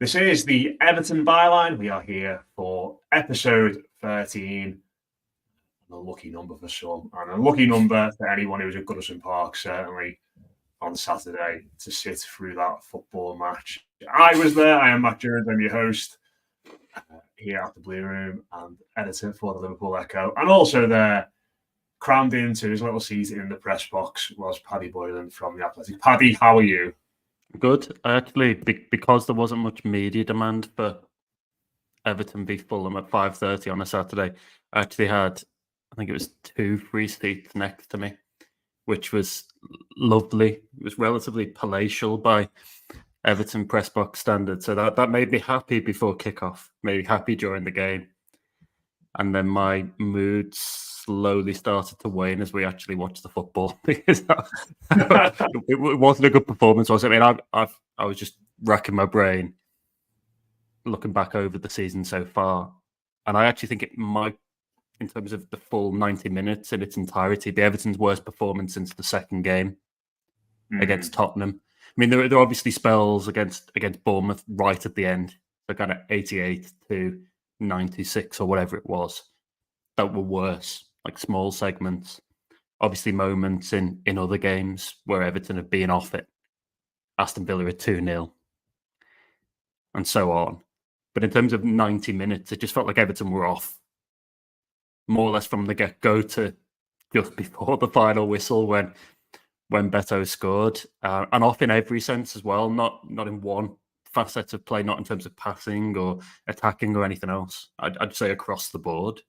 This is the Everton Byline. We are here for episode 13. A lucky number for some, and a lucky number for anyone who was at Goodison Park, certainly, on Saturday to sit through that football match. I was there. I am Matt Jones. I'm your host here at the Blue Room and editor for the Liverpool Echo. And also there, crammed into his little seat in the press box, was Paddy Boylan from The Athletic. Paddy, how are you? Good. I actually, because there wasn't much media demand for Everton v Fulham at 5:30 on a Saturday, I actually had, I think it was 2 free seats next to me, which was lovely. It was relatively palatial by Everton press box standards. So that made me happy before kickoff, made me happy during the game. And then my mood slowly started to wane as we actually watched the football because it wasn't a good performance, was it? I mean, I was just racking my brain looking back over the season so far. And I actually think it might, in terms of the full 90 minutes in its entirety, be Everton's worst performance since the second game against Tottenham. I mean, there are obviously spells against Bournemouth right at the end, so kind of 88 to 96 or whatever it was, that were worse, like small segments. Obviously moments in other games where Everton have been off it. Aston Villa at 2-0 and so on. But in terms of 90 minutes, it just felt like Everton were off more or less from the get-go to just before the final whistle when Beto scored, and off in every sense as well, not in one facet of play, not in terms of passing or attacking or anything else. I'd say across the board.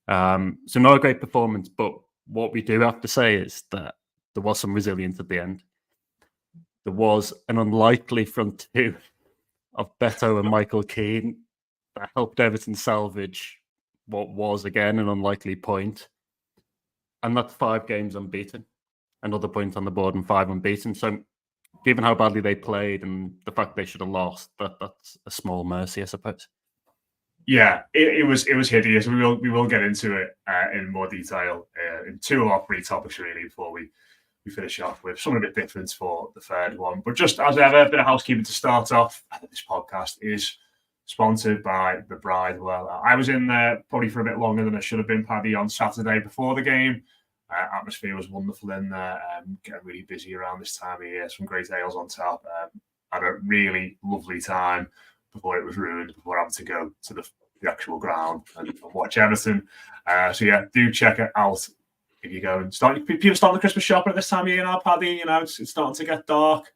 So not a great performance, but what we do have to say is that there was some resilience at the end. There was an unlikely front two of Beto and Michael Keane that helped Everton salvage what was, again, an unlikely point. And that's 5 games unbeaten. Another point on the board and 5 unbeaten. So given how badly they played and the fact they should have lost, that's a small mercy, I suppose. Yeah, it was hideous. We will get into it in more detail in 2 of our 3 topics really before we finish off with something a bit different for the third one. But just as ever, a bit of housekeeping to start off. This podcast is sponsored by the Bridewell. I was in there probably for a bit longer than I should have been, Paddy, on Saturday before the game. Atmosphere was wonderful in there. Getting really busy around this time of year. Some great ales on tap. Had a really lovely time before it was ruined, before having to go to the actual ground and watch Everton. So yeah, do check it out if you go and people starting the Christmas shopping at this time of year now, Paddy. You know, it's starting to get dark.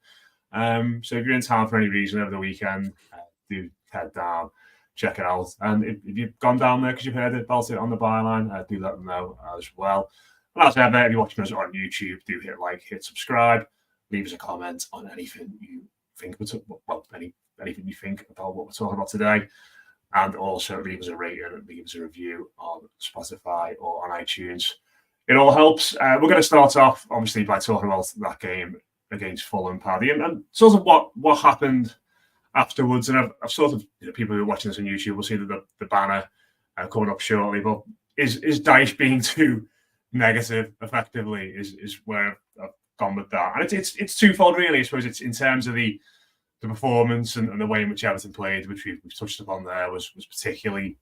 So if you're in town for any reason over the weekend, do head down, check it out. And if you've gone down there because you've heard about it on the Byline, do let them know as well. And as ever, if you're watching us on YouTube, do hit like, hit subscribe, leave us a comment on anything you think, anything you think about what we're talking about today. And also leave us a rating and leave us a review on Spotify or on iTunes. It all helps. We're going to start off, obviously, by talking about that game against Fulham, Paddy, and sort of what happened afterwards. And I've sort of, people who are watching this on YouTube will see the banner coming up shortly. But is Dyche being too negative, effectively, is where I've gone with that. And it's twofold, really. I suppose it's in terms of the performance and the way in which Everton played, which we've touched upon there, was particularly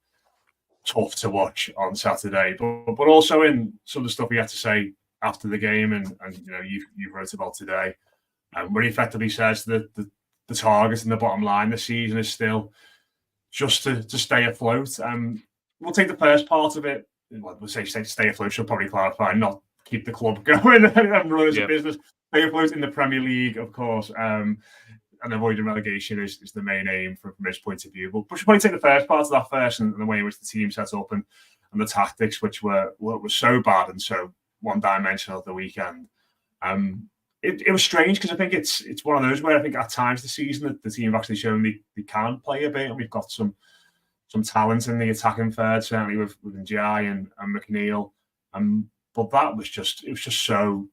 tough to watch on Saturday. But also in some of the stuff he had to say after the game, and you wrote about today, where he effectively says that the target and the bottom line this season is still just to stay afloat. We'll take the first part of it. We'll say stay afloat. She'll probably clarify, not keep the club going and run as a business. Stay afloat in the Premier League, of course. And avoiding relegation is the main aim from his point of view. But we should probably take the first part of that first, and the way in which the team set up and the tactics, which were so bad and so one-dimensional at the weekend. It was strange because I think it's one of those where I think at times this season that the team have actually shown they can play a bit, and we've got some talent in the attacking third, certainly with Dyche and McNeil. But that was just so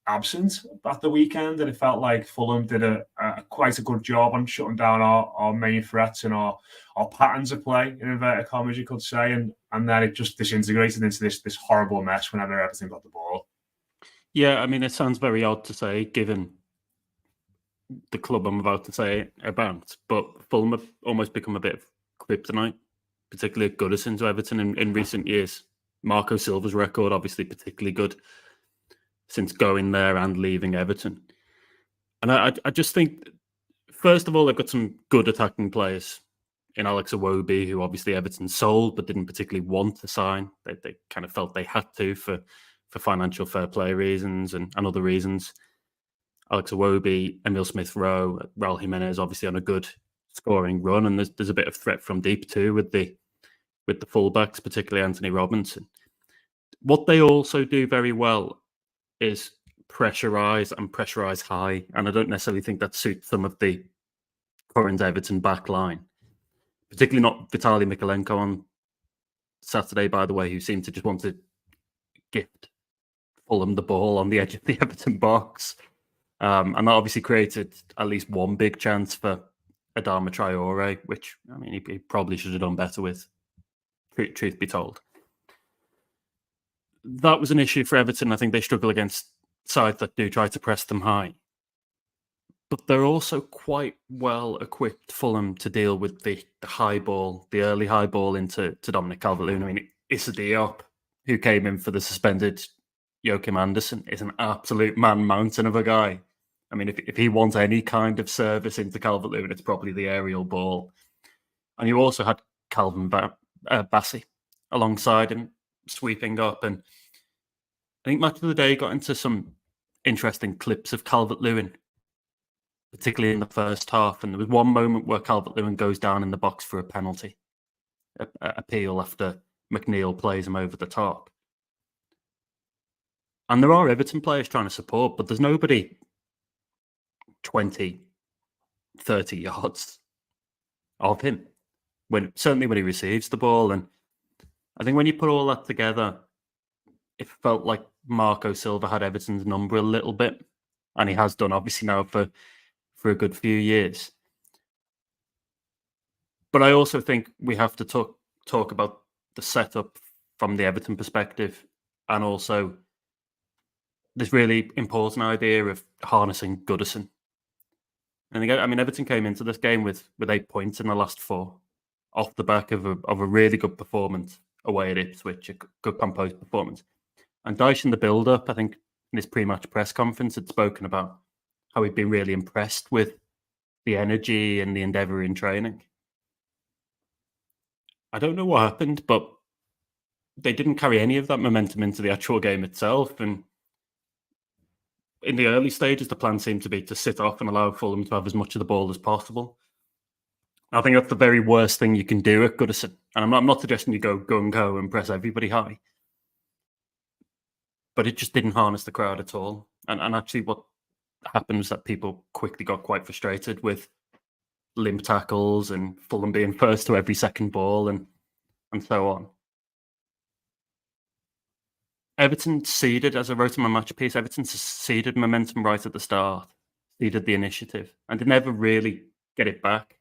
absent at the weekend, and it felt like Fulham did quite a good job on shutting down our main threats and our patterns of play, in inverted commas, you could say, and then it just disintegrated into this horrible mess whenever Everton got the ball. Yeah, I mean, it sounds very odd to say, given the club I'm about to say about, but Fulham have almost become a bit of kryptonite, particularly at Goodison to Everton in recent years. Marco Silva's record, obviously, particularly good since going there and leaving Everton. And I just think, first of all, they've got some good attacking players in Alex Iwobi, who obviously Everton sold but didn't particularly want to sign. They kind of felt they had to for financial fair play reasons and other reasons. Alex Iwobi, Emil Smith-Rowe, Raul Jimenez, obviously on a good scoring run, and there's a bit of threat from deep too with the fullbacks, particularly Anthony Robinson. What they also do very well is pressurize high, and I don't necessarily think that suits some of the current Everton back line, particularly not Vitaly Mikalenko on Saturday, by the way, who seemed to just want to gift Fulham the ball on the edge of the Everton box. And that obviously created at least one big chance for Adama Traore, which, I mean, he probably should have done better with, truth be told. That was an issue for Everton. I think they struggle against sides that do try to press them high. But they're also quite well equipped, Fulham, to deal with the high ball, the early high ball into Dominic Calvert-Lewin. I mean, Issa Diop, who came in for the suspended Joachim Andersen, is an absolute man-mountain of a guy. I mean, if he wants any kind of service into Calvert-Lewin, it's probably the aerial ball. And you also had Calvin Bassey alongside him, sweeping up. And I think Match of the Day got into some interesting clips of Calvert-Lewin, particularly in the first half. And there was one moment where Calvert-Lewin goes down in the box for a penalty, appeal after McNeil plays him over the top. And there are Everton players trying to support, but there's nobody 20, 30 yards of him, certainly when he receives the ball. And I think when you put all that together, it felt like Marco Silva had Everton's number a little bit, and he has done obviously now for a good few years. But I also think we have to talk about the setup from the Everton perspective, and also this really important idea of harnessing Goodison. And again, I mean, Everton came into this game with 8 points in the last 4, off the back of a really good performance away at Ipswich, a good composed performance. And Dyche in the build-up, I think, in his pre-match press conference, had spoken about how he'd been really impressed with the energy and the endeavour in training. I don't know what happened, but they didn't carry any of that momentum into the actual game itself. And in the early stages, the plan seemed to be to sit off and allow Fulham to have as much of the ball as possible. I think that's the very worst thing you can do at Goodison. And I'm not suggesting you go gung-ho and press everybody high. But it just didn't harness the crowd at all. And actually what happened was that people quickly got quite frustrated with limp tackles and Fulham being first to every second ball and so on. Everton ceded, as I wrote in my match piece, Everton ceded momentum right at the start, ceded the initiative, and they never really get it back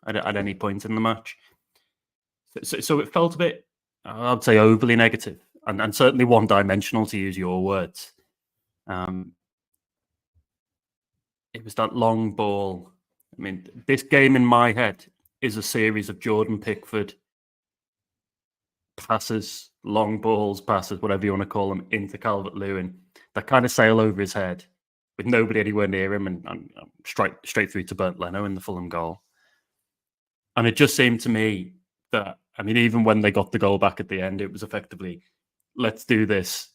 at any point in the match. So it felt a bit, I'd say, overly negative, and certainly one-dimensional, to use your words. It was that long ball. I mean, this game in my head is a series of Jordan Pickford passes, long balls, passes, whatever you want to call them, into Calvert-Lewin that kind of sail over his head with nobody anywhere near him and straight through to Bernd Leno in the Fulham goal. And it just seemed to me that, I mean, even when they got the goal back at the end, it was effectively, let's do this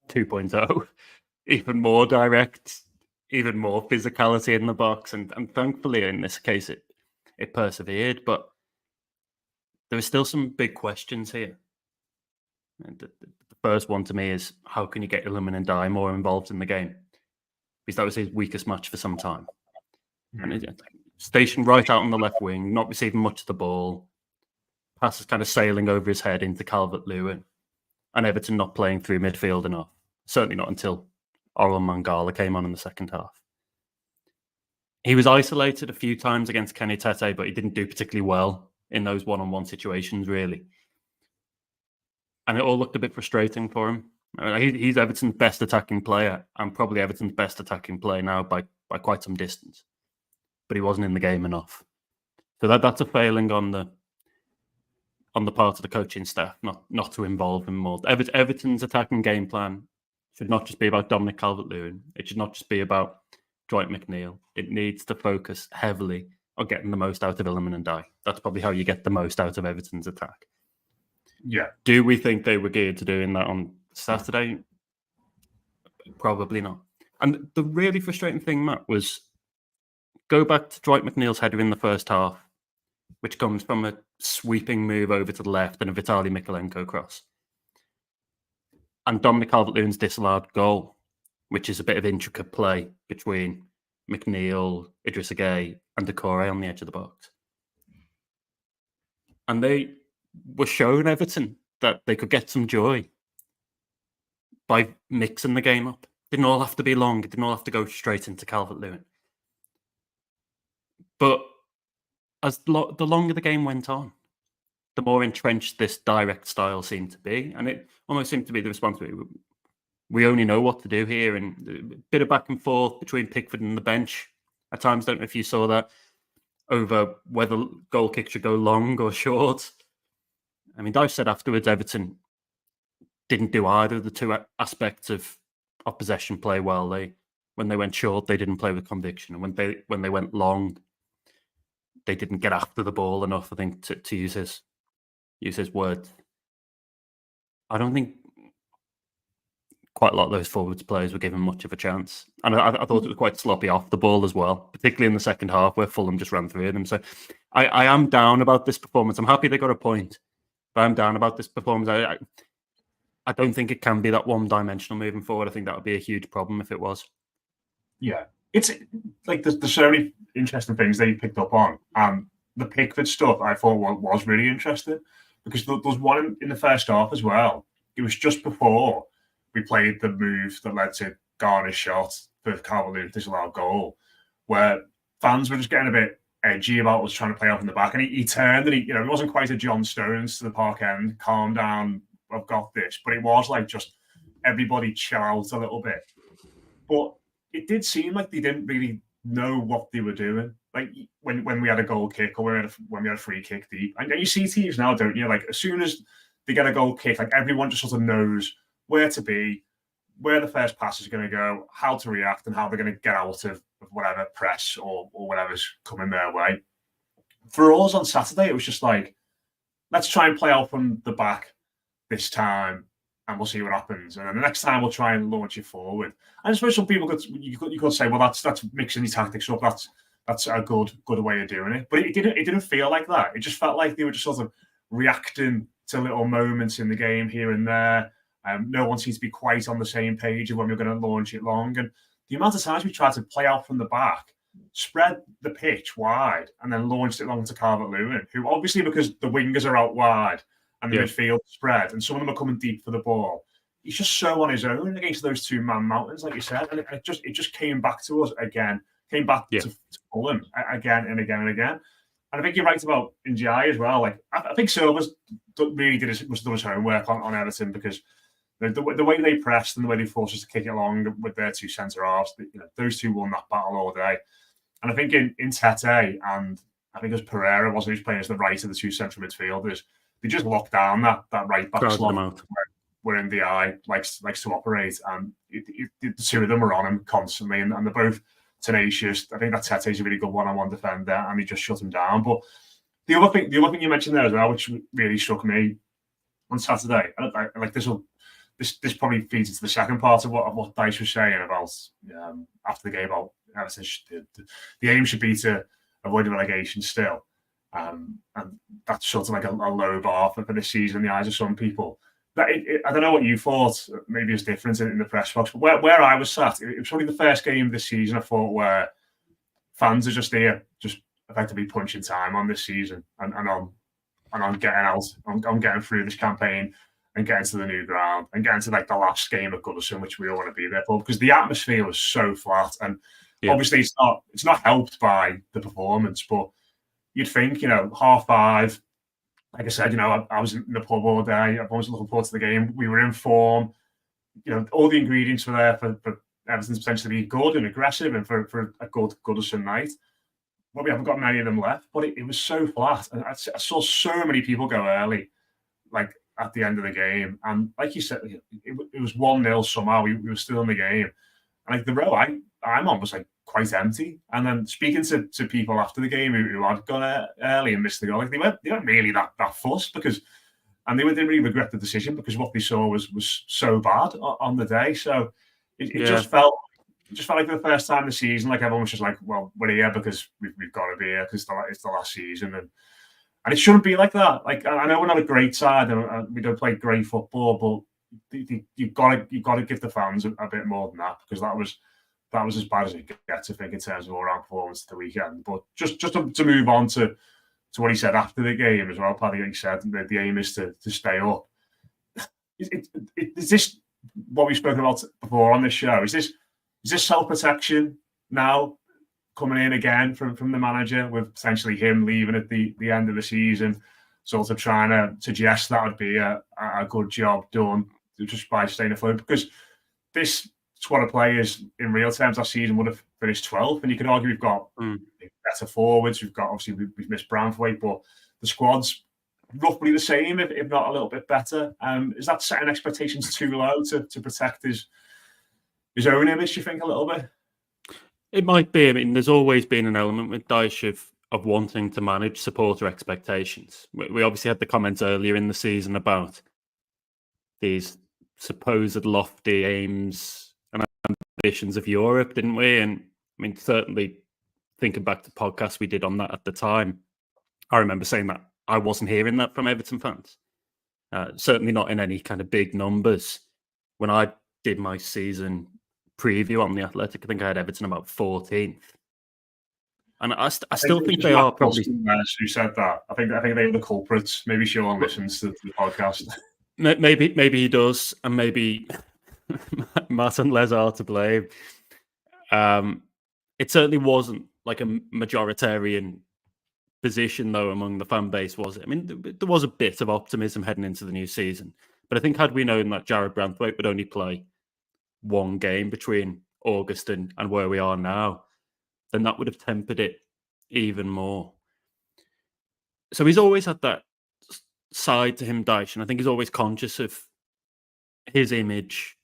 2.0, even more direct, even more physicality in the box. And thankfully, in this case, it persevered. But there are still some big questions here. And the first one to me is, how can you get Iliman and Dye more involved in the game? Because that was his weakest match for some time. Mm-hmm. And stationed right out on the left wing, not receiving much of the ball, passes kind of sailing over his head into Calvert-Lewin, and Everton not playing through midfield enough. Certainly not until Orel Mangala came on in the second half. He was isolated a few times against Kenny Tete, but he didn't do particularly well in those one-on-one situations, really. And it all looked a bit frustrating for him. I mean, he's Everton's best attacking player, and probably Everton's best attacking player now by quite some distance. But he wasn't in the game enough. So that's a failing on the part of the coaching staff, not to involve him more. Everton's attacking game plan should not just be about Dominic Calvert-Lewin. It should not just be about Dwight McNeil. It needs to focus heavily on getting the most out of Iliman and Dyche. That's probably how you get the most out of Everton's attack. Yeah. Do we think they were geared to doing that on Saturday? Probably not. And the really frustrating thing, Matt, was go back to Dwight McNeil's header in the first half, which comes from a sweeping move over to the left and a Vitaly Mikolenko cross. And Dominic Calvert-Lewin's disallowed goal, which is a bit of intricate play between McNeil, Idrissa Gueye, and Decore on the edge of the box. And they were showing Everton that they could get some joy by mixing the game up. It didn't all have to be long. It didn't all have to go straight into Calvert-Lewin. But as the longer the game went on, the more entrenched this direct style seemed to be. And it almost seemed to be the responsibility. We only know what to do here. And a bit of back and forth between Pickford and the bench. At times, don't know if you saw that, over whether goal kicks should go long or short. I mean, Dyche said afterwards Everton didn't do either of the two aspects of possession play well. When they went short, they didn't play with conviction. And when they went long, they didn't get after the ball enough, I think, to use his words. I don't think quite a lot of those forwards players were given much of a chance. And I thought it was quite sloppy off the ball as well, particularly in the second half where Fulham just ran through them. So I am down about this performance. I'm happy they got a point, but I'm down about this performance. I don't think it can be that one-dimensional moving forward. I think that would be a huge problem if it was. Yeah. It's like there's so many interesting things that you picked up on. The Pickford stuff I thought was really interesting because there was one in the first half as well. It was just before we played the move that led to Garner's shot for Calvert-Lewin's disallowed goal, where fans were just getting a bit edgy about us trying to play off in the back. And he turned and it wasn't quite a John Stones to the park end, calm down, I've got this. But it was like just everybody chill out a little bit. But it did seem like they didn't really know what they were doing. Like when we had a goal kick or when we had a free kick deep. And you see teams now, don't you? Like as soon as they get a goal kick, like everyone just sort of knows where to be, where the first pass is going to go, how to react, and how they're going to get out of whatever press or whatever's coming their way. For us on Saturday, it was just like, let's try and play out from the back this time, and we'll see what happens. And then the next time we'll try and launch it forward. And I suppose some people could say, well, that's mixing your tactics up. That's a good way of doing it. But it didn't feel like that. It just felt like they were just sort of reacting to little moments in the game here and there. No one seems to be quite on the same page of when we're going to launch it long. And the amount of times we tried to play out from the back, spread the pitch wide, and then launched it long to Calvert-Lewin, who obviously, because the wingers are out wide and the midfield spread, and some of them are coming deep for the ball, he's just so on his own against those two-man mountains, like you said. And it just came back to us again, came back to Fulham again and again and again. And I think you're right about Ndiaye as well. Like I think Silva's really done his homework on Everton, because the way they pressed and the way they forced us to kick it along with their two centre halves, those two won that battle all day. And I think in Tete, and I think it was Pereira wasn't who's playing as the right of the two central midfielders, they just locked down that right back slot where Ndiaye likes to operate, and the two of them were on him constantly, and they're both tenacious. I think that Tete's a really good one-on-one defender, and he just shut him down. But the other thing you mentioned there as well, which really struck me on Saturday, like this probably feeds into the second part of what Dyche was saying about after the game about Everton. The aim should be to avoid relegation still, and that's sort of like a low bar for this season in the eyes of some people. But I don't know what you thought. Maybe it's different in the press box. But where I was sat, it was probably the first game this season I thought where fans are just here, just effectively punching time on this season and on getting out, on getting through this campaign and getting to the new ground and getting to like the last game at Goodison, which we all want to be there for, because the atmosphere was so flat. And obviously it's not helped by the performance, but you'd think, 5:30, like I said, I was in the pub all day. I was looking forward to the game. We were in form. all the ingredients were there for Everton to potentially be good and aggressive and for a good Goodison night. But we haven't got many of them left. But it was so flat. And I saw so many people go early, like at the end of the game. And like you said, it was 1-0 somehow. We were still in the game. And like the row I'm on was like quite empty. And then speaking to people after the game who had gone early and missed the goal, like they weren't really that fussed and they didn't really regret the decision because what they saw was so bad on the day. So it just felt like for the first time this season, like everyone was just like, well, we're here because we've got to be here because it's the last season. And it shouldn't be like that. Like, I know we're not a great side and we don't play great football, but you've got to give the fans a bit more than that because that was as bad as it gets, I think, in terms of all-round performance of the weekend. But just to move on to what he said after the game as well, Paddy, he said the aim is to stay up. Is this what we've spoken about before on this show? Is this self-protection now coming in again from the manager with potentially him leaving at the end of the season, sort of trying to suggest that would be a good job done just by staying afloat? Because this squad of players in real terms last season would have finished 12th, and you could argue we've got better forwards. We've got obviously we've missed Branthwaite, but the squad's roughly the same, if not a little bit better. Is that setting expectations too low to protect his own image, do you think, a little bit? It might be. I mean, there's always been an element with Dyche of wanting to manage supporter expectations. We obviously had the comments earlier in the season about these supposed lofty aims and ambitions of Europe, didn't we? And I mean, certainly thinking back to podcasts we did on that at the time, I remember saying that I wasn't hearing that from Everton fans. Certainly not in any kind of big numbers. When I did my season preview on The Athletic, I think I had Everton about 14th. And I still think they are probably... Who said that? I think they were the culprits. Maybe Sean listens to the podcast. Maybe he does, and maybe Matt and Les are to blame. It certainly wasn't like a majoritarian position, though, among the fan base, was it? I mean, there was a bit of optimism heading into the new season. But I think had we known that Jared Branthwaite would only play one game between August and where we are now, then that would have tempered it even more. So he's always had that side to him, Dyche, and I think he's always conscious of his image,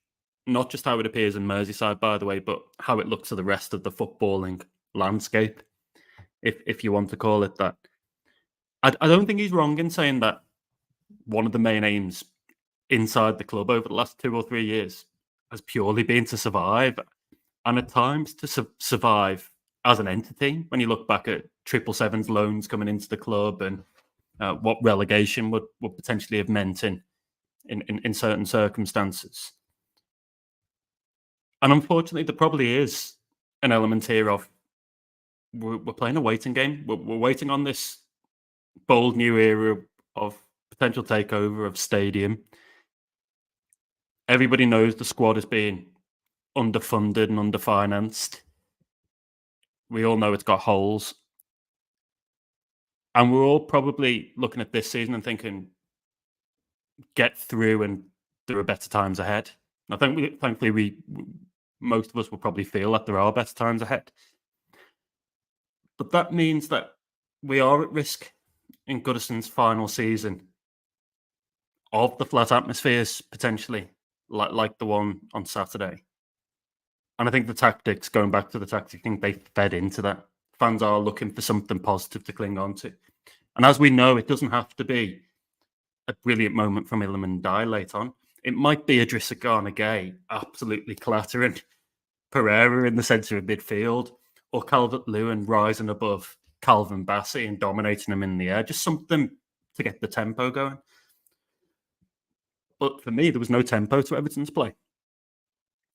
not just how it appears in Merseyside, by the way, but how it looks to the rest of the footballing landscape, if you want to call it that. I don't think he's wrong in saying that one of the main aims inside the club over the last 2 or 3 years has purely been to survive, and at times to survive as an entity. When you look back at 777's loans coming into the club and what relegation would potentially have meant in certain circumstances. And unfortunately, there probably is an element here of we're playing a waiting game. We're waiting on this bold new era of potential takeover of stadium. Everybody knows the squad is being underfunded and underfinanced. We all know it's got holes. And we're all probably looking at this season and thinking, get through and there are better times ahead. I think, thankfully, most of us will probably feel that there are better times ahead. But that means that we are at risk in Goodison's final season of the flat atmospheres, potentially, like the one on Saturday. And I think the tactics, going back to the tactics, I think they fed into that. Fans are looking for something positive to cling on to. And as we know, it doesn't have to be a brilliant moment from Iliman Ndiaye late on. It might be Idrissa Gana Gueye absolutely clattering Pereira in the centre of midfield, or Calvert-Lewin rising above Calvin Bassey and dominating him in the air. Just something to get the tempo going. But for me, there was no tempo to Everton's play.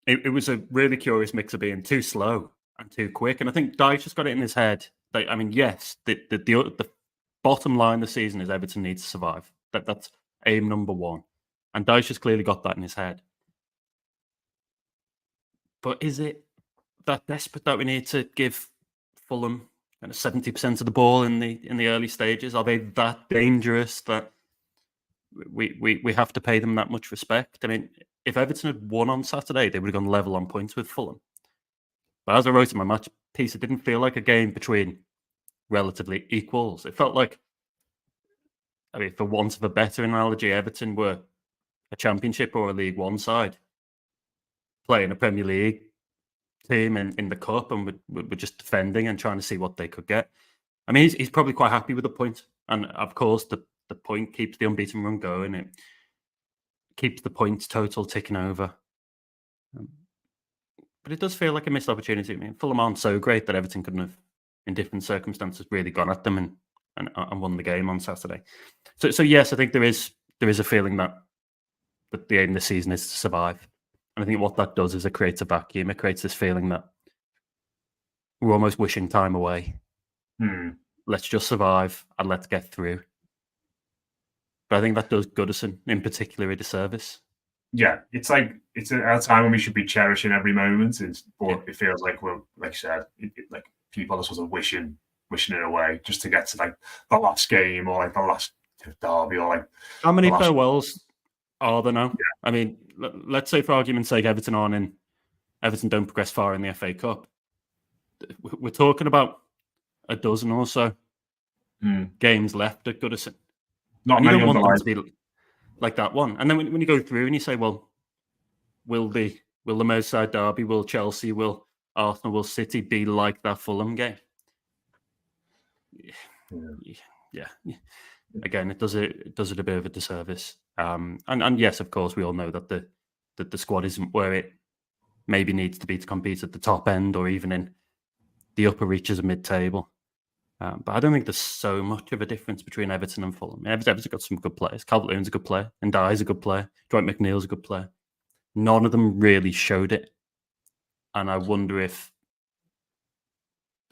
It was a really curious mix of being too slow and too quick. And I think Dyche just got it in his head. That, I mean, yes, the bottom line this season is Everton needs to survive. That's aim number one. And Dyche has clearly got that in his head. But is it that desperate that we need to give Fulham 70% of the ball in the early stages? Are they that dangerous that we have to pay them that much respect? I mean, if Everton had won on Saturday, they would have gone level on points with Fulham. But as I wrote in my match piece, it didn't feel like a game between relatively equals. It felt like, I mean, for want of a better analogy, Everton were a Championship or a League One side playing a Premier League team in the Cup, and were just defending and trying to see what they could get. I mean, he's probably quite happy with the point. And of course, the point keeps the unbeaten run going. It keeps the points total ticking over. But it does feel like a missed opportunity. I mean, Fulham aren't so great that Everton couldn't have, in different circumstances, really gone at them and won the game on Saturday. So yes, I think there is a feeling that the aim of the season is to survive. And I think what that does is it creates a vacuum. It creates this feeling that we're almost wishing time away. Let's just survive and let's get through. But I think that does Goodison in particular a disservice. Yeah, it's like it's a time when we should be cherishing every moment. But it feels like we're, like I said, like people are sort of wishing it away just to get to like the last game or like the last derby or like. How many farewells are there now? Yeah. I mean, let's say for argument's sake, Everton don't progress far in the FA Cup. We're talking about a dozen or so games left at Goodison. Not many. You don't want them to be like that one. And then when you go through and you say, well, will the Merseyside derby, will Chelsea, will Arsenal, will City be like that Fulham game? Yeah. Again, it does it a bit of a disservice. And yes, of course, we all know that the squad isn't where it maybe needs to be to compete at the top end or even in the upper reaches of mid-table. But I don't think there's so much of a difference between Everton and Fulham. Everton's got some good players. Calvert-Lewin's a good player. And Ndye's a good player. Dwight McNeil's a good player. None of them really showed it. And I wonder if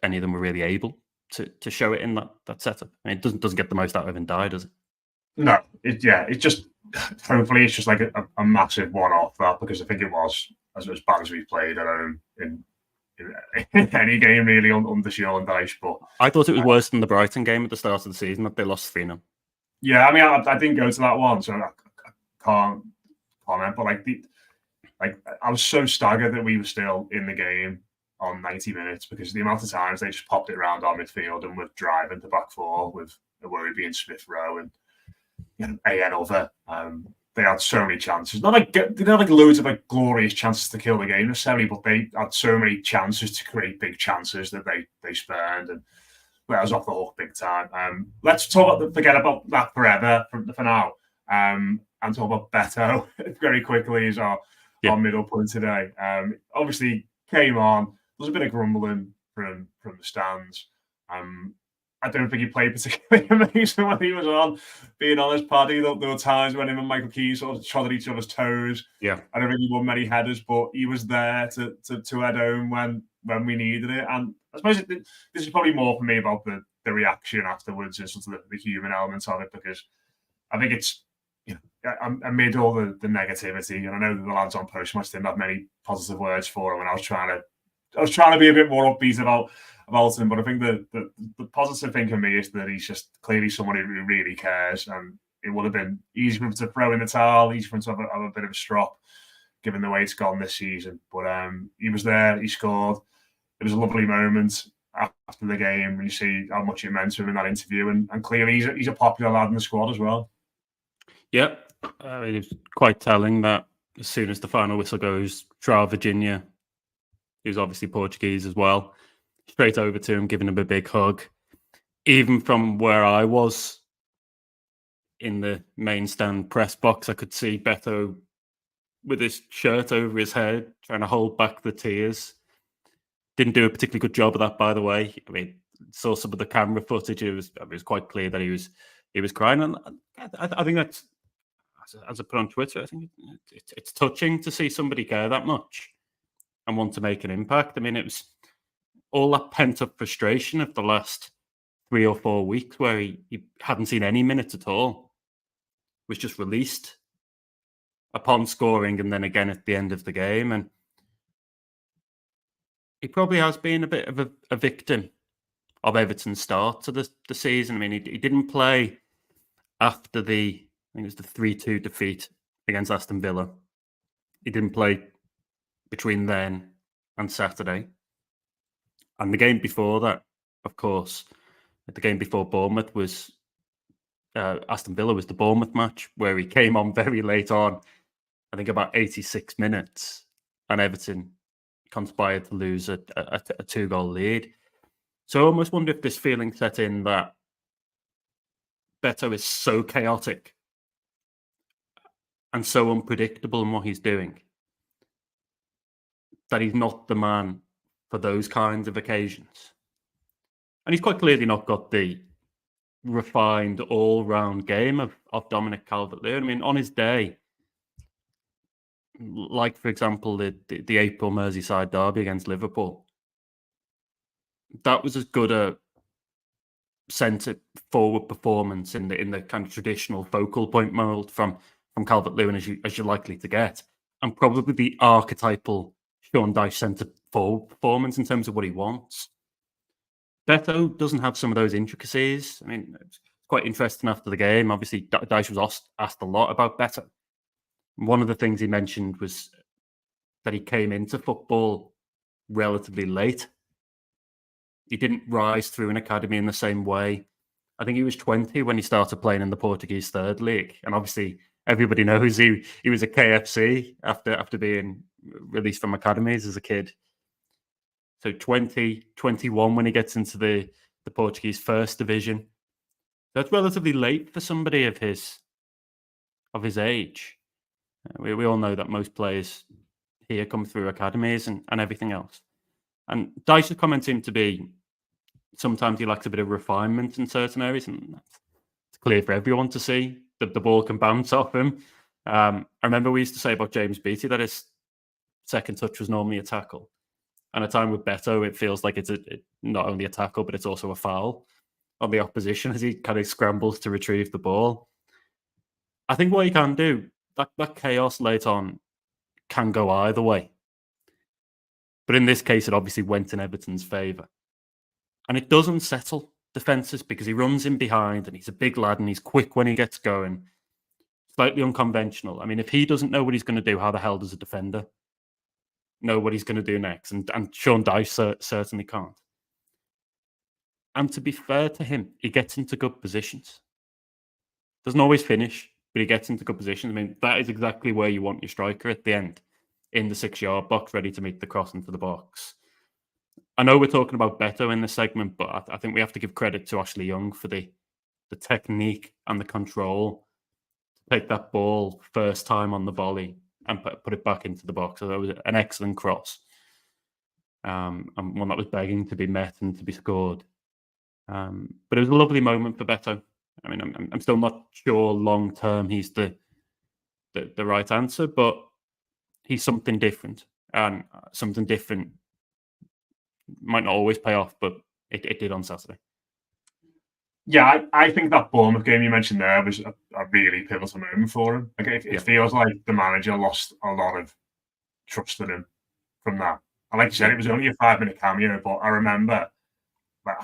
any of them were really able to show it in that setup. I mean, it doesn't get the most out of Ndye, does it? No. It's just, hopefully it's just like a massive one-off that, because I think it was as bad as we played in any game really under Sean Dyche. But I thought it was worse than the Brighton game at the start of the season that they lost 3-0. Yeah, I mean, I didn't go to that one, so I can't comment. But I was so staggered that we were still in the game on 90 minutes because the amount of times they just popped it around our midfield and were driving the back four with Iwobi being Smith Rowe and AN over. They had so many chances. They didn't have loads of glorious chances to kill the game necessarily, but they had so many chances to create big chances that they spurned and let us off the hook big time. Let's forget about that forever for now, and talk about Beto very quickly as our middle point today. Obviously came on. There was a bit of grumbling from the stands. I don't think he played particularly amazing when he was on. Being honest, Paddy, there were times when him and Michael Keane sort of trod at each other's toes. Yeah, I don't think he won many headers, but he was there to head home when we needed it. And I suppose this is probably more for me about the reaction afterwards and sort of the human element of it, because I think it's, amid all the negativity, and I know that the lads on post-match didn't have many positive words for him, and I was trying to be a bit more upbeat about him, but I think the positive thing for me is that he's just clearly someone who really cares, and it would have been easy for him to throw in the towel, easy for him to have a bit of a strop, given the way it's gone this season. But he was there, he scored. It was a lovely moment after the game when you see how much it meant to him in that interview, and clearly he's a popular lad in the squad as well. Yeah, it was quite telling that as soon as the final whistle goes, João Virginia, who's obviously Portuguese as well, straight over to him, giving him a big hug. Even from where I was in the main stand press box, I could see Beto with his shirt over his head, trying to hold back the tears. Didn't do a particularly good job of that, by the way. I mean, saw some of the camera footage. It was quite clear that he was crying, and I think that's, as I put on Twitter, I think it's touching to see somebody care that much and want to make an impact. I mean, it was all that pent-up frustration of the last 3 or 4 weeks where he hadn't seen any minutes at all, was just released upon scoring and then again at the end of the game. And he probably has been a bit of a victim of Everton's start to the season. I mean, he didn't play after I think it was the 3-2 defeat against Aston Villa. He didn't play between then and Saturday. And the game before that, of course, the game before Bournemouth was Aston Villa was the Bournemouth match where he came on very late on, I think about 86 minutes, and Everton conspired to lose a 2-goal lead. So I almost wonder if this feeling set in that Beto is so chaotic and so unpredictable in what he's doing that he's not the man for those kinds of occasions. And he's quite clearly not got the refined all-round game of Dominic Calvert-Lewin. I mean, on his day, like, for example, the April Merseyside derby against Liverpool, that was as good a centre-forward performance in the kind of traditional focal point mould from Calvert-Lewin as you're likely to get, and probably the archetypal Sean Dyche centre-forward performance in terms of what he wants. Beto doesn't have some of those intricacies. I mean, it's quite interesting after the game. Obviously, Dyche was asked a lot about Beto. One of the things he mentioned was that he came into football relatively late. He didn't rise through an academy in the same way. I think he was 20 when he started playing in the Portuguese Third League. And obviously, everybody knows he was a KFC after being released from academies as a kid. So 20, 21 when he gets into the Portuguese First Division. That's relatively late for somebody of his age. We all know that most players here come through academies and everything else. And Dyche's comment seemed to be sometimes he lacks a bit of refinement in certain areas, and it's clear for everyone to see that the ball can bounce off him. I remember we used to say about James Beattie that his second touch was normally a tackle. And at a time with Beto, it feels like it's not only a tackle, but it's also a foul on the opposition as he kind of scrambles to retrieve the ball. I think what he can do, that chaos late on can go either way. But in this case, it obviously went in Everton's favour. And it doesn't settle defences because he runs in behind and he's a big lad and he's quick when he gets going. Slightly unconventional. I mean, if he doesn't know what he's going to do, how the hell does a defender know what he's going to do next? And Sean Dyche certainly can't. And to be fair to him, he gets into good positions. Doesn't always finish, but he gets into good positions. I mean, that is exactly where you want your striker at the end, in the 6-yard box, ready to meet the cross into the box. I know we're talking about Beto in this segment, but I think we have to give credit to Ashley Young for the technique and the control to take that ball first time on the volley and put it back into the box. So that was an excellent cross, and one that was begging to be met and to be scored. But it was a lovely moment for Beto. I mean, I'm still not sure long term he's the right answer, but he's something different, and something different might not always pay off, but it did on Saturday. Yeah, I think that Bournemouth game you mentioned there was a really pivotal moment for him. Like it feels like the manager lost a lot of trust in him from that. And like you said, it was only a 5-minute cameo, but I remember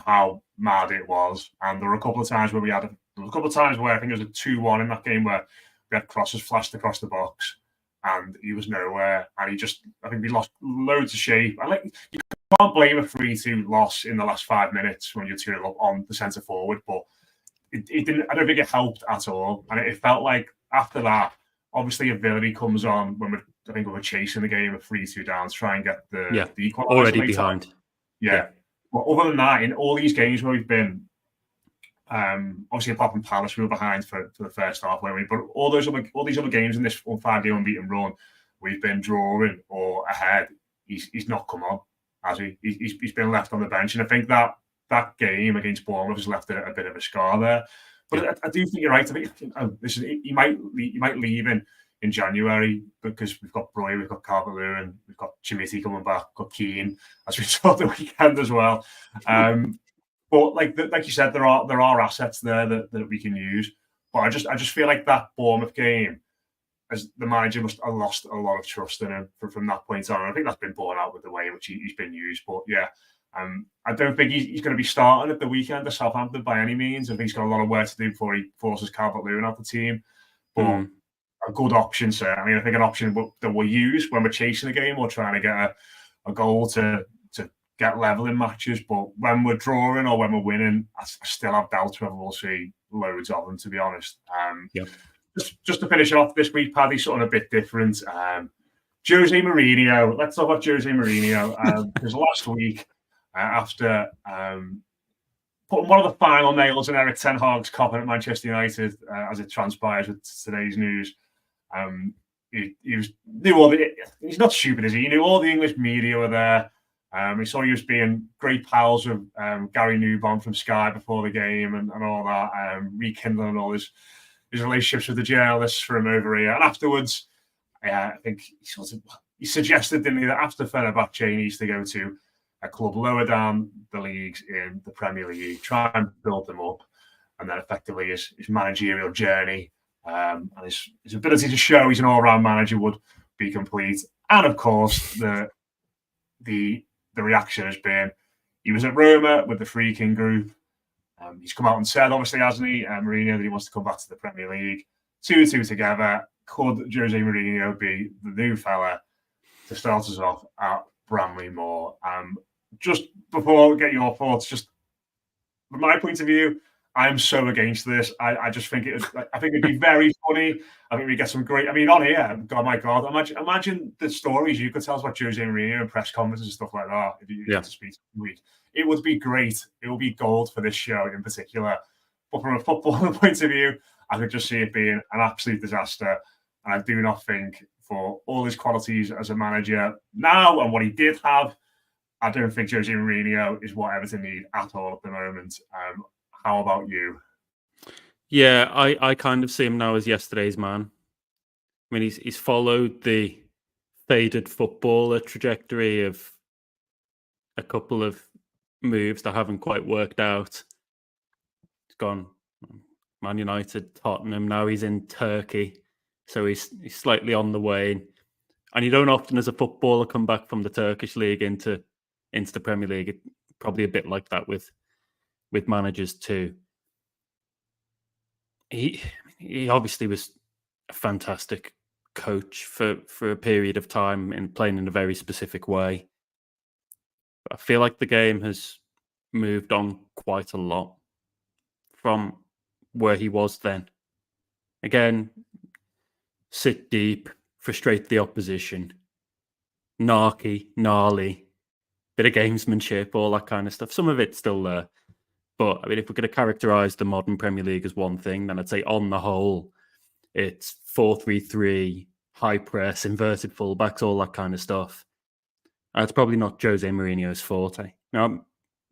how mad it was. And there were a couple of times where I think it was a 2-1 in that game where we had crosses flashed across the box and he was nowhere. And I think we lost loads of shape. You can't blame a 3-2 loss in the last 5 minutes when you're 2-0 up on the centre forward, but it didn't. I don't think it helped at all. And it felt like after that, obviously, ability comes on when we were chasing the game at 3-2 down to try and get the equaliser already behind. Yeah. But other than that, in all these games where we've been, obviously apart from Palace, we were behind for the first half, weren't we? But all these other games in this 5-game unbeaten run, we've been drawing or ahead. He's not come on, has he? He's been left on the bench, and I think that game against Bournemouth has left a bit of a scar there. But I do think you're right. I think he might leave in January because we've got Broy, we've got Calvert-Lewin, we've got Chimiti coming back, we've got Keane, as we saw the weekend as well. But like you said, there are assets there that we can use. But I just feel like that Bournemouth game, as the manager must have lost a lot of trust in him from that point on. I think that's been borne out with the way in which he's been used. But yeah, I don't think he's going to be starting at the weekend at Southampton by any means. I think he's got a lot of work to do before he forces Calvert-Lewin out the team. But a good option, sir. I mean, I think an option that we'll use when we're chasing a game or trying to get a goal to get level in matches. But when we're drawing or when we're winning, I still have doubts whether we'll see loads of them, to be honest. Just to finish off this week, Paddy, something a bit different. Jose Mourinho. Let's talk about Jose Mourinho. Because last week, after putting one of the final nails in Eric Ten Hag's coffin at Manchester United, as it transpires with today's news, he's not stupid, is he? He knew all the English media were there. He saw he was being great pals with Gary Newbon from Sky before the game and all that, rekindling all his relationships with the journalists from over here. And afterwards, I think he suggested, didn't he, that after Fenerbahce, he needs to go to a club lower down the leagues in the Premier League, try and build them up, and then effectively his managerial journey and his ability to show he's an all-round manager would be complete. And of course, the reaction has been, he was at Roma with the Friedkin Group. He's come out and said, obviously, hasn't he, Mourinho, that he wants to come back to the Premier League. 2-2 together. Could Jose Mourinho be the new fella to start us off at Bramley Moor? Just before we get your thoughts, just from my point of view, I am so against this. I just think it'd be very funny. I think we get some great. I mean, on here, God, my God, imagine the stories you could tell us about Jose Mourinho and press conferences and stuff like that. If you get to speak a week, it would be great. It would be gold for this show in particular. But from a football point of view, I could just see it being an absolute disaster. And I do not think, for all his qualities as a manager now and what he did have, I don't think Jose Mourinho is what Everton need at all at the moment. How about you? Yeah, I kind of see him now as yesterday's man. I mean, he's followed the faded footballer trajectory of a couple of moves that haven't quite worked out. He's gone Man United, Tottenham. Now he's in Turkey, so he's slightly on the way. And you don't often, as a footballer, come back from the Turkish league into the Premier League. It's probably a bit like that with managers too. He obviously was a fantastic coach for a period of time and playing in a very specific way. But I feel like the game has moved on quite a lot from where he was then. Again, sit deep, frustrate the opposition, gnarly, bit of gamesmanship, all that kind of stuff. Some of it's still there. But I mean, if we're going to characterise the modern Premier League as one thing, then I'd say on the whole, it's 4-3-3, high press, inverted fullbacks, all that kind of stuff. It's probably not Jose Mourinho's forte. Now,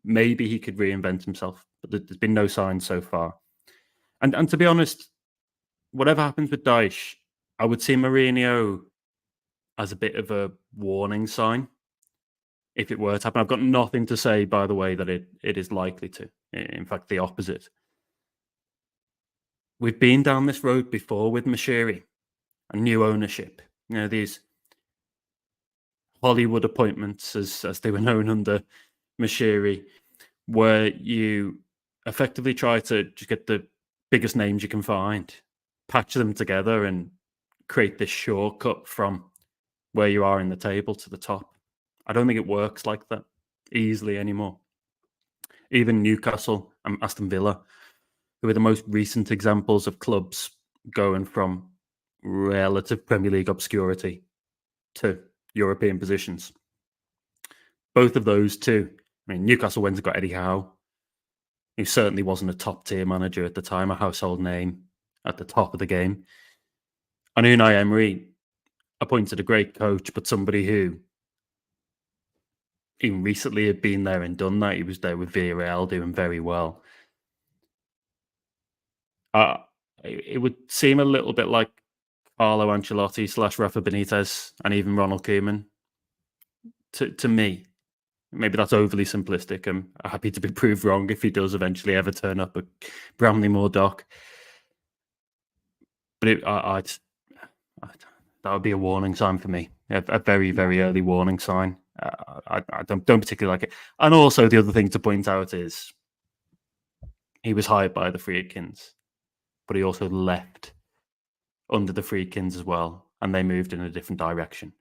maybe he could reinvent himself, but there's been no signs so far. And to be honest, whatever happens with Dyche, I would see Mourinho as a bit of a warning sign if it were to happen. I've got nothing to say, by the way, that it is likely to. In fact, the opposite. We've been down this road before with Moshiri and new ownership. You know, these Hollywood appointments, as they were known under Moshiri, where you effectively try to just get the biggest names you can find, patch them together and create this shortcut from where you are in the table to the top. I don't think it works like that easily anymore. Even Newcastle and Aston Villa, who are the most recent examples of clubs going from relative Premier League obscurity to European positions. Both of those two. I mean, Newcastle went and got Eddie Howe, who certainly wasn't a top-tier manager at the time, a household name at the top of the game. And Unai Emery appointed a great coach, but somebody who even recently had been there and done that. He was there with Villarreal doing very well. It would seem a little bit like Carlo Ancelotti / Rafa Benitez and even Ronald Koeman to me. Maybe that's overly simplistic. I'm happy to be proved wrong if he does eventually ever turn up at Bramley Moor Dock. But that would be a warning sign for me. A very, very early warning sign. I don't particularly like it. And also the other thing to point out is he was hired by the Friedkins, but he also left under the Friedkins as well, and they moved in a different direction.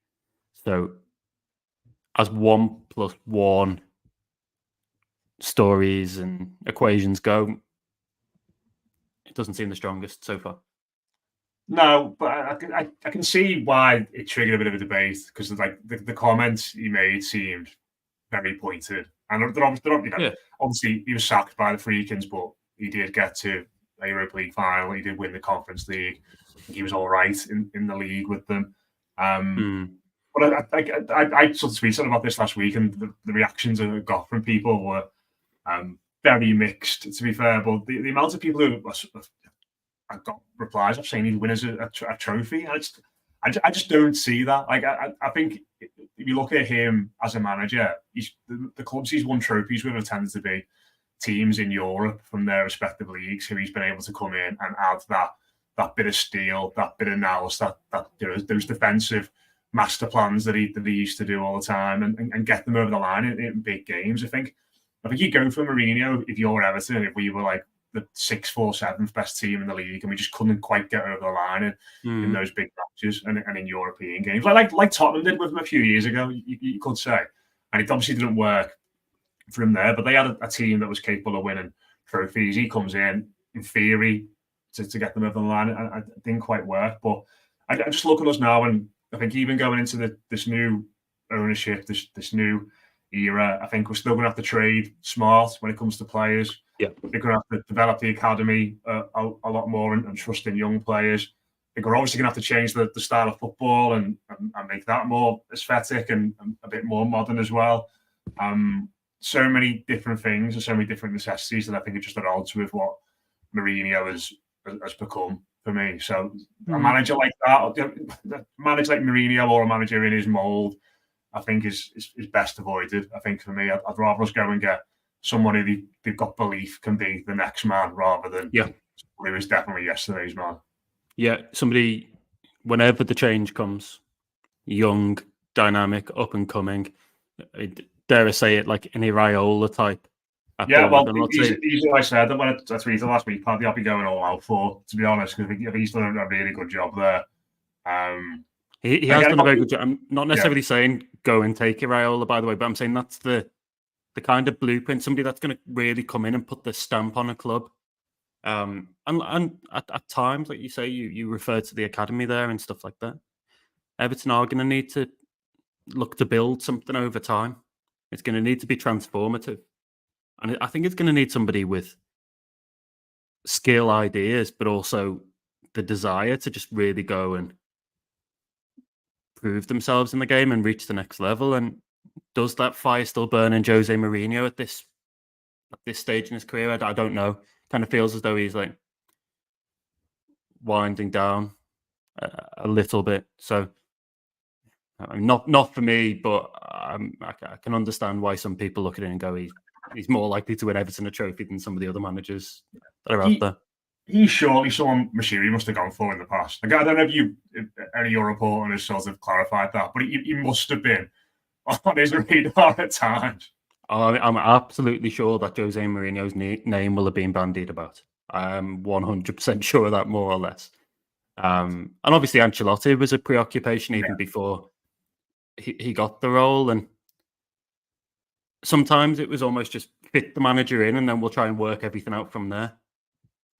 So, as 1+1 stories and equations go, it doesn't seem the strongest so far. No, but I can see why it triggered a bit of a debate, because like the comments he made seemed very pointed, and obviously he was sacked by the Friedkins, but he did get to a Europa League final. He did win the Conference League. He was all right in the league with them. But I sort of tweeted about this last week, and the reactions I got from people were very mixed, to be fair. But the amount of people who I got replies of saying he'd win as a trophy, I just don't see that. Like I think if you look at him as a manager, the clubs he's won trophies with have tended to be teams in Europe from their respective leagues who he's been able to come in and add that bit of steel, that bit of nous, that those defensive master plans that he used to do all the time, and get them over the line in big games. I think you go for Mourinho if you're Everton, if we were like the 6th or 7th best team in the league, and we just couldn't quite get over the line in those big matches and in European games, like Tottenham did with him a few years ago, you could say. And it obviously didn't work for him there, but they had a team that was capable of winning trophies. He comes in theory to get them over the line, and it didn't quite work. But I just look at us now, and I think even going into this new ownership, this new era, I think we're still going to have to trade smart when it comes to players. Yeah, they're going to have to develop the academy a lot more and trust in young players. I think we're obviously going to have to change the style of football and make that more aesthetic and a bit more modern as well. So many different things and so many different necessities that I think are just at odds with what Mourinho has become for me. So a manager like that, a manager like Mourinho or a manager in his mould, I think is best avoided. I think for me, I'd rather us go and get someone who they've got belief can be the next man rather than somebody who was definitely yesterday's man. Yeah, somebody, whenever the change comes, young, dynamic, up and coming, dare I say it, like an Iraola type. Yeah, well, he's what I said that when I tweeted last week, Paddy, I'll be going all out for, to be honest, because he's done a really good job there. He has done a very good job. I'm not necessarily saying go and take Iraola, by the way, but I'm saying that's the kind of blueprint, somebody that's going to really come in and put the stamp on a club. And at times, like you say, you refer to the academy there and stuff like that. Everton are going to need to look to build something over time. It's going to need to be transformative. And I think it's going to need somebody with skill, ideas, but also the desire to just really go and prove themselves in the game and reach the next level. And does that fire still burn in Jose Mourinho at this stage in his career? I don't know. Kind of feels as though he's like winding down a little bit. So not for me, but I can understand why some people look at it and go, he's more likely to win Everton a trophy than some of the other managers that are out there. He's surely someone Moshiri must have gone for in the past. Like, I don't know if any of your reporting has sort of clarified that, but he must have been on his radar at times. I'm absolutely sure that Jose Mourinho's name will have been bandied about. I'm 100% sure of that, more or less. And obviously Ancelotti was a preoccupation even before he got the role. And sometimes it was almost just fit the manager in and then we'll try and work everything out from there.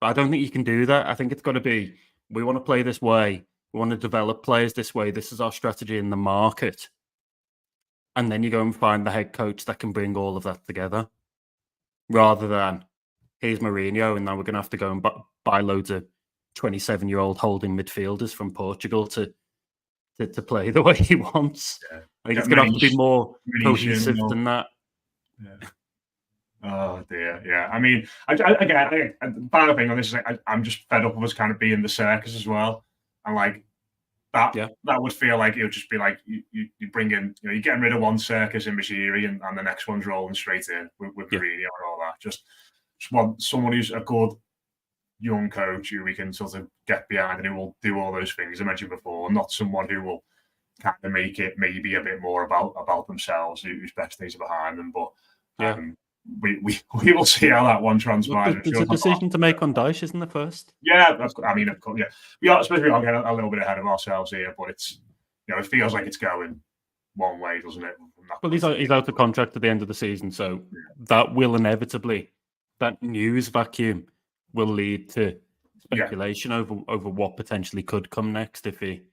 But I don't think you can do that. I think it's got to be, we want to play this way. We want to develop players this way. This is our strategy in the market. And then you go and find the head coach that can bring all of that together. Rather than, here's Mourinho, and now we're going to have to go and buy loads of 27-year-old holding midfielders from Portugal to play the way he wants. Yeah. I think it's going to have to be more cohesive than that. Yeah. Oh dear, yeah. I mean, the final thing on this is I'm just fed up of us kind of being the circus as well, and like that would feel like it would just be like you bring in, you're getting rid of one circus in Moshiri and the next one's rolling straight in with Mourinho and all that. Just want someone who's a good young coach who we can sort of get behind and who will do all those things I mentioned before, not someone who will kind of make it maybe a bit more about themselves, whose best days are behind them. But we will see how that one transpires. There's a decision to make on Dyche, isn't there, first? Yeah, I mean, of course, yeah. We are, especially, I'm getting a little bit ahead of ourselves here, but it's, it feels like it's going one way, doesn't it? Well, he's out of contract at the end of the season, so that will inevitably, that news vacuum will lead to speculation over what potentially could come next if he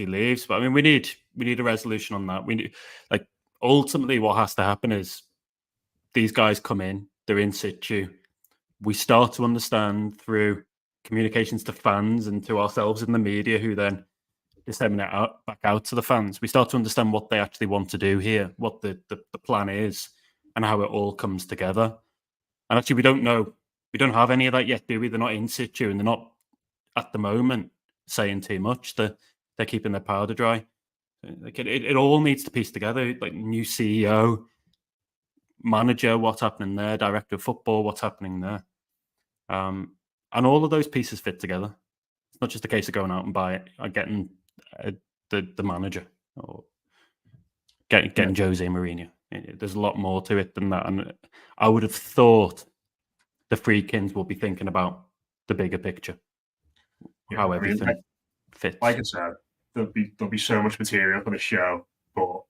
leaves. But I mean, we need a resolution on that. We need, like, ultimately what has to happen is these guys come in, they're in situ. We start to understand through communications to fans and to ourselves in the media, who then disseminate back out to the fans. We start to understand what they actually want to do here, what the plan is, and how it all comes together. And actually, we don't know. We don't have any of that yet, do we? They're not in situ, and they're not at the moment saying too much. They're keeping their powder dry. Like it all needs to piece together. Like new CEO, manager, what's happening there, director of football, what's happening there, and all of those pieces fit together. It's not just a case of going out and getting the manager or getting Jose Mourinho. There's a lot more to it than that, and I would have thought the Friedkins will be thinking about the bigger picture, how everything fits. Like I said, there'll be so much material for the show, but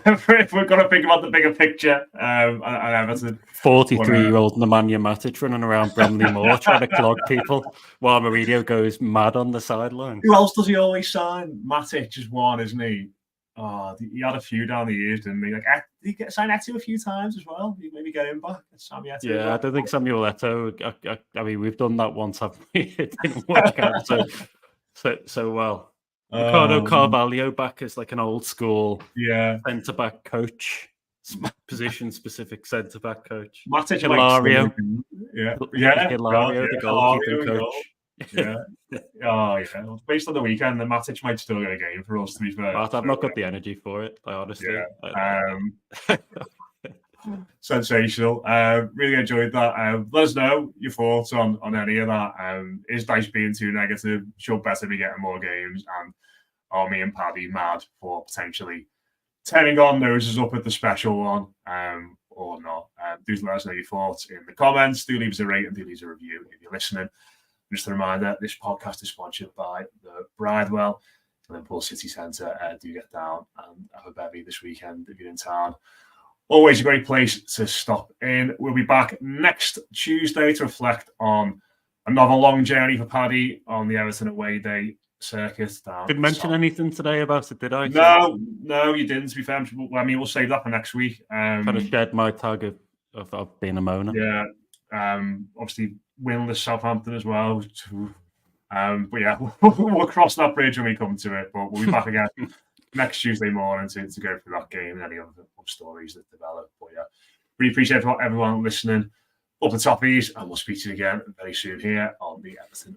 if we're going to think about the bigger picture, and Everton, 43-year-old Nemanja Matic running around Bramley Moor trying to clog people while Mourinho goes mad on the sideline. Who else does he always sign? Matic is one, isn't he? Oh, he had a few down the years, didn't he? Like, did he get signed Eto'o a few times as well? Did he maybe get him back? Yeah, I don't think Samuel Eto'o. I mean, we've done that once, haven't we? It didn't work out so well. Ricardo Carvalho back as like an old school centre back coach, position specific centre back coach. Matic, Hilario, Hilario, the goalkeeping coach. Based on the weekend, the Matic might still get a game for us, to be fair. I've not got the energy for it, honestly. Sensational. Really enjoyed that. Let us know your thoughts on any of that. Is Dyche being too negative? Should Beto be getting more games? And are me and Paddy mad for potentially turning our noses up at the special one or not? Do let us know your thoughts in the comments. Do leave us a rate and do leave us a review if you're listening. Just a reminder, this podcast is sponsored by the Bridewell and Liverpool City Centre. Do get down and have a bevy this weekend if you're in town. Always a great place to stop in. We'll be back next Tuesday to reflect on another long journey for Paddy on the Everton away day circuit. Didn't mention anything today about it, did I? No, you didn't, to be fair. I mean, we'll save that for next week. Trying to shed my tag of being a moaner. Yeah. Obviously, winless Southampton as well. But yeah, we'll cross that bridge when we come to it. But we'll be back again next Tuesday morning to go through that game and any other stories that develop. But yeah, really appreciate everyone listening. Up the toppies, and we'll speak to you again very soon here on the Everton